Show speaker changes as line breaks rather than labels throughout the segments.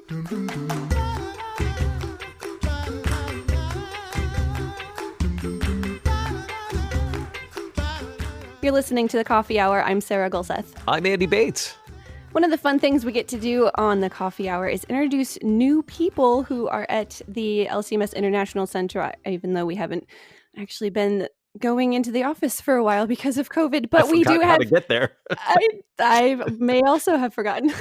You're listening to The Coffee Hour. I'm Sarah Gulseth.
I'm Andy Bates.
One of the fun things we get to do on The Coffee Hour is introduce new people who are at the LCMS International Center, even though we haven't actually been going into the office for a while because of COVID. But we do have
how to get there.
I may also have forgotten,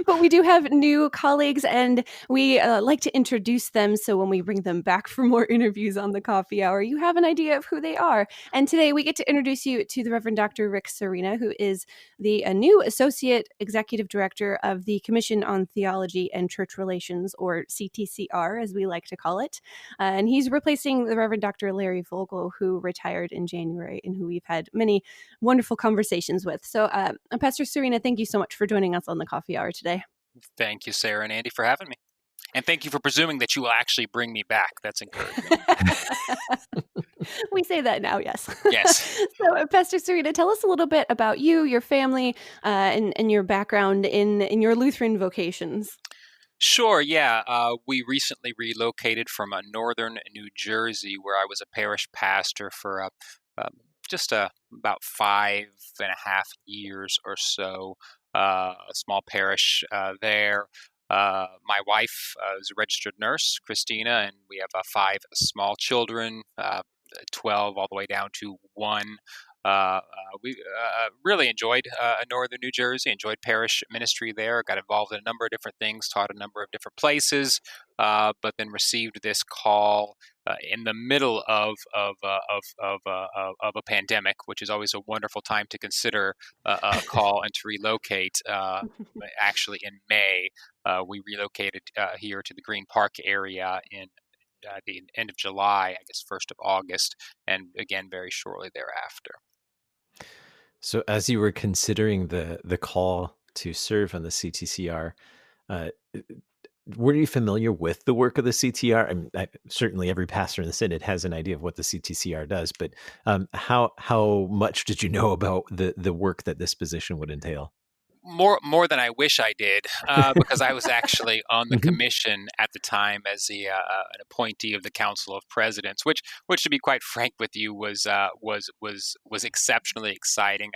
but we do have new colleagues, and we like to introduce them. So when we bring them back for more interviews on The Coffee Hour, you have an idea of who they are. And today we get to introduce you to the Reverend Dr. Rick Serina, who is the new Associate Executive Director of the Commission on Theology and Church Relations, or CTCR, as we like to call it. And he's replacing the Reverend Dr. Larry Vogel, who retired in January and who we've had many wonderful conversations with. So, Pastor Serina, thank you so much for joining us on The Coffee Hour today.
Thank you, Sarah and Andy, for having me. And thank you for presuming that you will actually bring me back. That's encouraging.
We say that now, yes.
Yes.
So, Pastor Serina, tell us a little bit about you, your family, and your background in your Lutheran vocations.
Sure, yeah. We recently relocated from northern New Jersey, where I was a parish pastor for just about 5.5 years or so, a small parish there. My wife is a registered nurse, Christina, and we have 5 small children, 12 all the way down to 1. We really enjoyed northern New Jersey, enjoyed parish ministry there, got involved in a number of different things, taught a number of different places, but then received this call in the middle of a pandemic, which is always a wonderful time to consider a call and to relocate. Actually, in May, we relocated here to the Green Park area in the end of July, I guess 1st of August, and again very shortly thereafter.
So as you were considering the call to serve on the CTCR, were you familiar with the work of the CTR? I mean, certainly every pastor in the Synod has an idea of what the CTCR does, but how much did you know about the work that this position would entail?
More than I wish I did, because I was actually on the commission at the time as an appointee of the Council of Presidents, which to be quite frank with you was exceptionally exciting.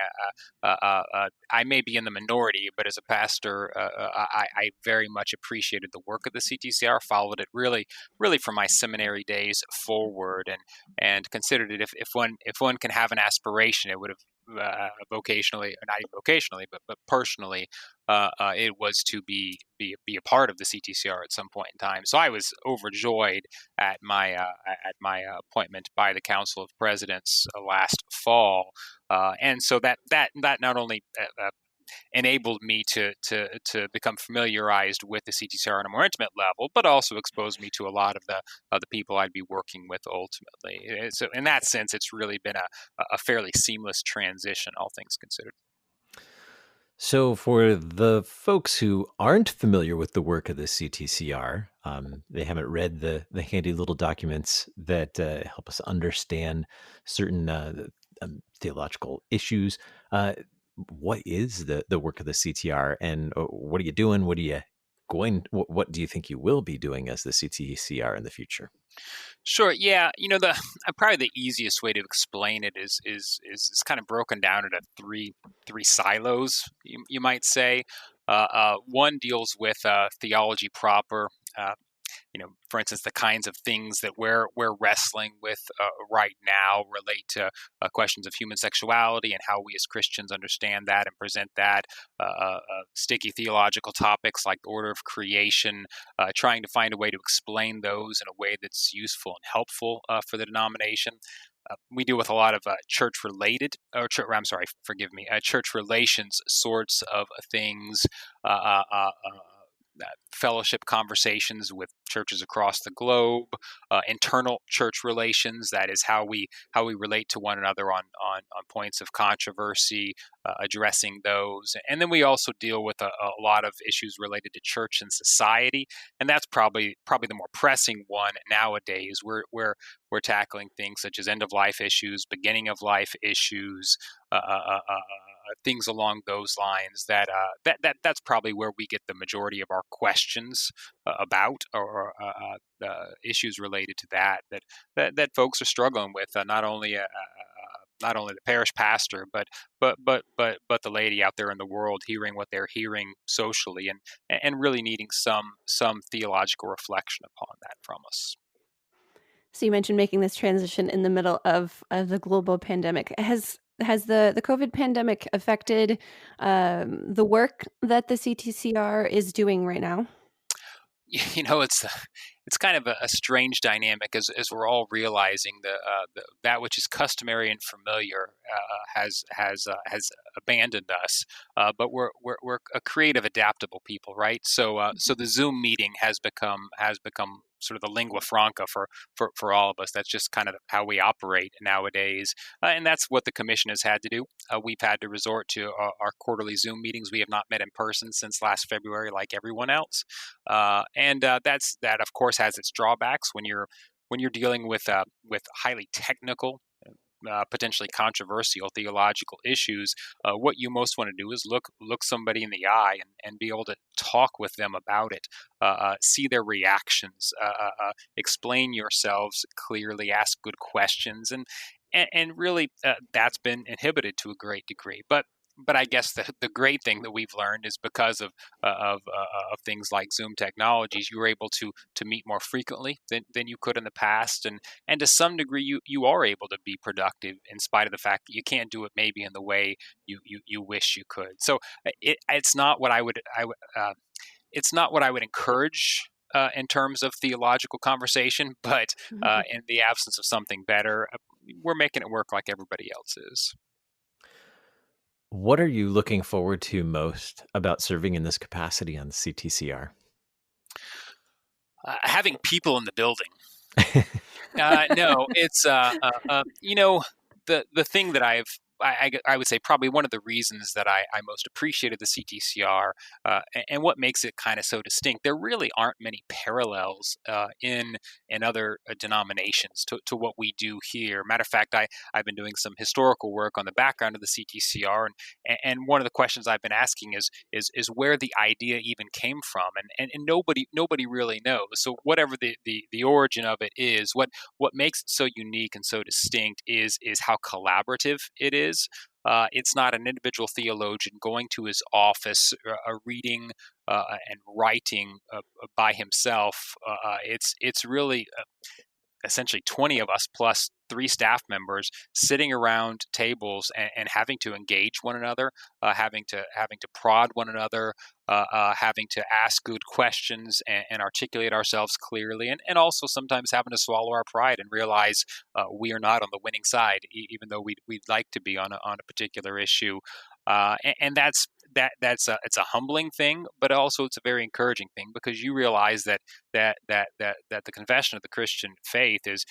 I may be in the minority, but as a pastor, I very much appreciated the work of the CTCR, followed it really from my seminary days forward, and considered it if one can have an aspiration, it would have. Vocationally, or not even vocationally, but personally, it was to be a part of the CTCR at some point in time. So I was overjoyed at my appointment by the Council of Presidents last fall, and so that not only enabled me to become familiarized with the CTCR on a more intimate level, but also exposed me to a lot of the people I'd be working with ultimately. So in that sense, it's really been a fairly seamless transition, all things considered.
So for the folks who aren't familiar with the work of the CTCR, they haven't read the handy little documents that help us understand certain theological issues. What is the work of the CTR, and what are you doing? What do you think you will be doing as the CTCR in the future?
Sure. Yeah. Probably the easiest way to explain it is kind of broken down into three silos, you might say. One deals with theology proper. For instance, the kinds of things that we're wrestling with right now relate to questions of human sexuality and how we as Christians understand that and present that. Sticky theological topics like the order of creation, trying to find a way to explain those in a way that's useful and helpful for the denomination. We deal with a lot of church relations sorts of things. Fellowship conversations with churches across the globe, internal church relations, that is how we relate to one another on points of controversy, addressing those. And then we also deal with a lot of issues related to church and society, and that's probably the more pressing one nowadays. We're tackling things such as end of life issues, beginning of life issues, things along those lines. That's probably where we get the majority of our questions about, or issues related to that folks are struggling with. Not only the parish pastor, but the lady out there in the world, hearing what they're hearing socially, and really needing some theological reflection upon that from us.
So you mentioned making this transition in the middle of the global pandemic. Has the COVID pandemic affected the work that the CTCR is doing right now?
It's kind of a strange dynamic, as we're all realizing that which is customary and familiar has abandoned us, but we're a creative, adaptable people, right? So the Zoom meeting has become sort of the lingua franca for all of us. That's just kind of how we operate nowadays, and that's what the commission has had to do. We've had to resort to our quarterly Zoom meetings. We have not met in person since last February, like everyone else, and that of course has its drawbacks when you're dealing with highly technical, potentially controversial theological issues. What you most want to do is look somebody in the eye and be able to talk with them about it, see their reactions, explain yourselves clearly, ask good questions, and really that's been inhibited to a great degree. But I guess the great thing that we've learned is because of things like Zoom technologies, you were able to meet more frequently than you could in the past, and to some degree you are able to be productive in spite of the fact that you can't do it maybe in the way you wish you could. So it's not what I would it's not what I would encourage in terms of theological conversation, but in the absence of something better, we're making it work like everybody else is.
What are you looking forward to most about serving in this capacity on CTCR?
Having people in the building. No, it's the thing that I would say probably one of the reasons that I most appreciated the CTCR, and what makes it kind of so distinct. There really aren't many parallels in other denominations to what we do here. Matter of fact, I've been doing some historical work on the background of the CTCR, and one of the questions I've been asking is where the idea even came from, and nobody really knows. So whatever the origin of it is, what makes it so unique and so distinct is how collaborative it is. It's not an individual theologian going to his office, reading and writing by himself. It's really essentially 20 of us plus 3 staff members sitting around tables and having to engage one another, having to prod one another, having to ask good questions and articulate ourselves clearly, and also sometimes having to swallow our pride and realize we are not on the winning side, even though we'd like to be on a particular issue. And that's it's a humbling thing, but also it's a very encouraging thing, because you realize that the confession of the Christian faith is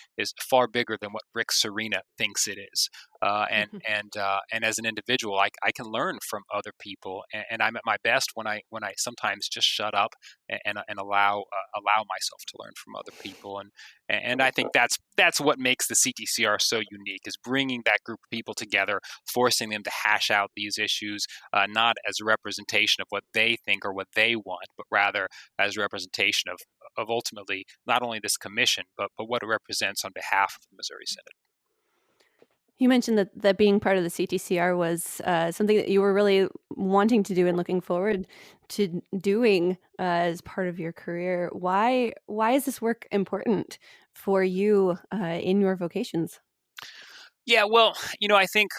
far bigger than what Rick Serina thinks it is. And as an individual, I can learn from other people, and I'm at my best when I sometimes just shut up and allow myself to learn from other people. And I think that's what makes the CTCR so unique, is bringing that group of people together, forcing them to hash out these issues, not as a representation of what they think or what they want, but rather as a representation of ultimately not only this commission, but what it represents on behalf of the Missouri Synod.
You mentioned that being part of the CTCR was something that you were really wanting to do and looking forward to doing as part of your career. Why is this work important for you in your vocations?
Yeah, well, I think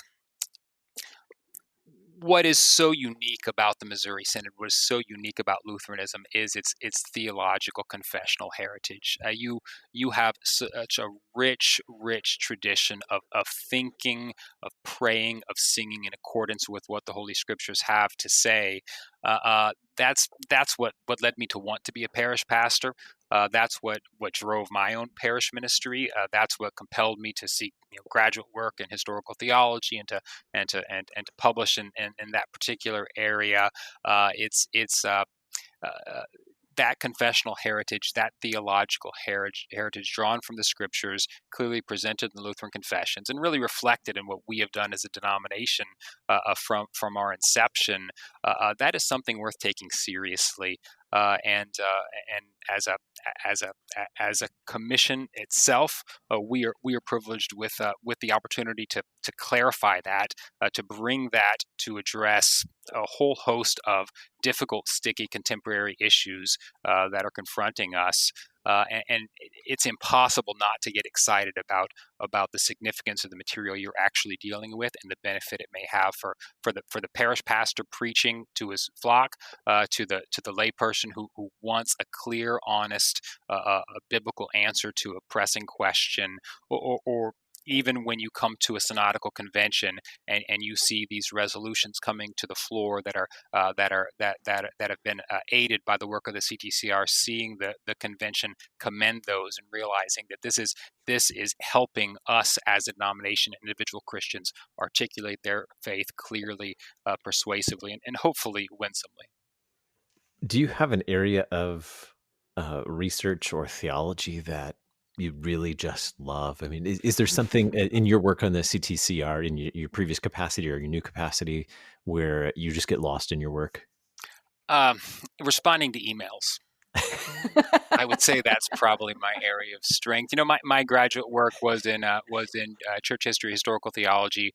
what is so unique about the Missouri Synod, what is so unique about Lutheranism, is its theological confessional heritage. You have such a rich tradition of thinking, of praying, of singing in accordance with what the Holy Scriptures have to say. That's what led me to want to be a parish pastor. That's what drove my own parish ministry. That's what compelled me to seek graduate work in historical theology and to publish in that particular area. that confessional heritage, that theological heritage drawn from the scriptures, clearly presented in the Lutheran confessions, and really reflected in what we have done as a denomination from our inception, that is something worth taking seriously. And as a commission itself, we are privileged with the opportunity to clarify that, to bring that to address a whole host of difficult, sticky contemporary issues that are confronting us. And it's impossible not to get excited about the significance of the material you're actually dealing with and the benefit it may have for the parish pastor preaching to his flock, to the layperson who wants a clear, honest, a biblical answer to a pressing question, or even when you come to a synodical convention and you see these resolutions coming to the floor that have been aided by the work of the CTCR, seeing the convention commend those and realizing that this is helping us as a denomination, individual Christians, articulate their faith clearly, persuasively, and hopefully winsomely.
Do you have an area of research or theology that you really just love? I mean, is there something in your work on the CTCR, in your previous capacity or your new capacity, where you just get lost in your work?
Responding to emails. I would say that's probably my area of strength. My graduate work was in church history, historical theology,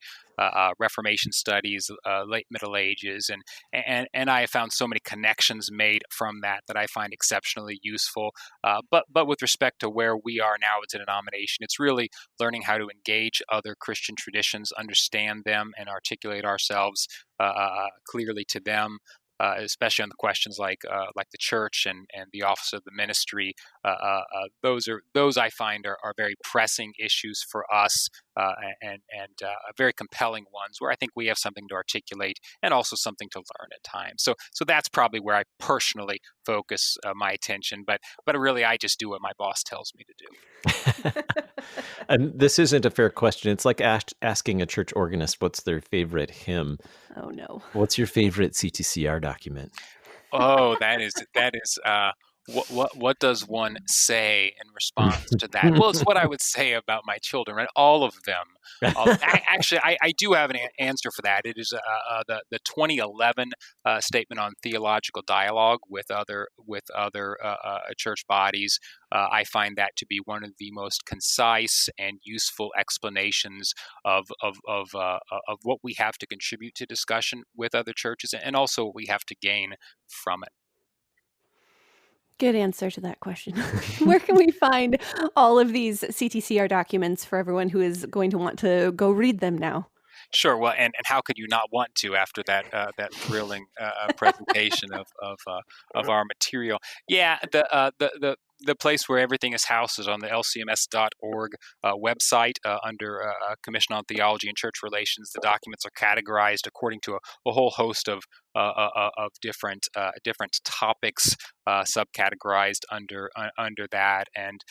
Reformation studies, late Middle Ages, and I have found so many connections made from that I find exceptionally useful. But with respect to where we are now as a denomination, it's really learning how to engage other Christian traditions, understand them, and articulate ourselves clearly to them. Especially on the questions like the church and the office of the ministry, those I find are very pressing issues for us, and very compelling ones where I think we have something to articulate and also something to learn at times. So that's probably where I personally focus my attention. But really, I just do what my boss tells me to do.
And this isn't a fair question. It's like asking a church organist what's their favorite hymn.
Oh no!
What's your favorite CTCR document?
Oh, that is. What does one say in response to that? Well, it's what I would say about my children, right? All of them. Actually, I do have an answer for that. It is the 2011 statement on theological dialogue with other church bodies. I find that to be one of the most concise and useful explanations of what we have to contribute to discussion with other churches, and also what we have to gain from it.
Good answer to that question. Where can we find all of these CTCR documents for everyone who is going to want to go read them now?
Sure. Well, and how could you not want to after that thrilling presentation of our material? Yeah, the place where everything is housed is on the lcms.org website under Commission on Theology and Church Relations. The documents are categorized according to a whole host of different topics, subcategorized under that. And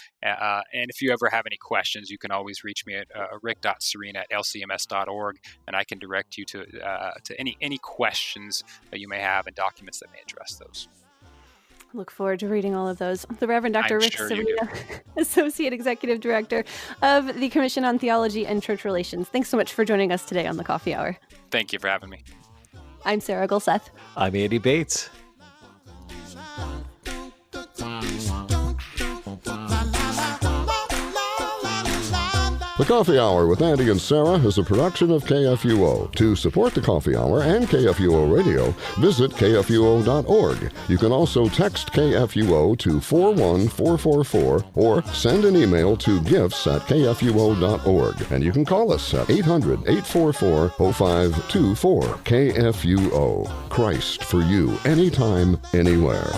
if you ever have any questions, you can always reach me at rick.serina@lcms.org, and I can direct you to any questions that you may have and documents that may address those.
Look forward to reading all of those. The Reverend Dr. Rick
Sure
Serina, Associate Executive Director of the Commission on Theology and Church Relations. Thanks so much for joining us today on the Coffee Hour.
Thank you for having me.
I'm Sarah Gulseth.
I'm Andy Bates.
The Coffee Hour with Andy and Sarah is a production of KFUO. To support the Coffee Hour and KFUO Radio, visit KFUO.org. You can also text KFUO to 41444 or send an email to gifts@kfuo.org. And you can call us at 800-844-0524. KFUO. Christ for you, anytime, anywhere.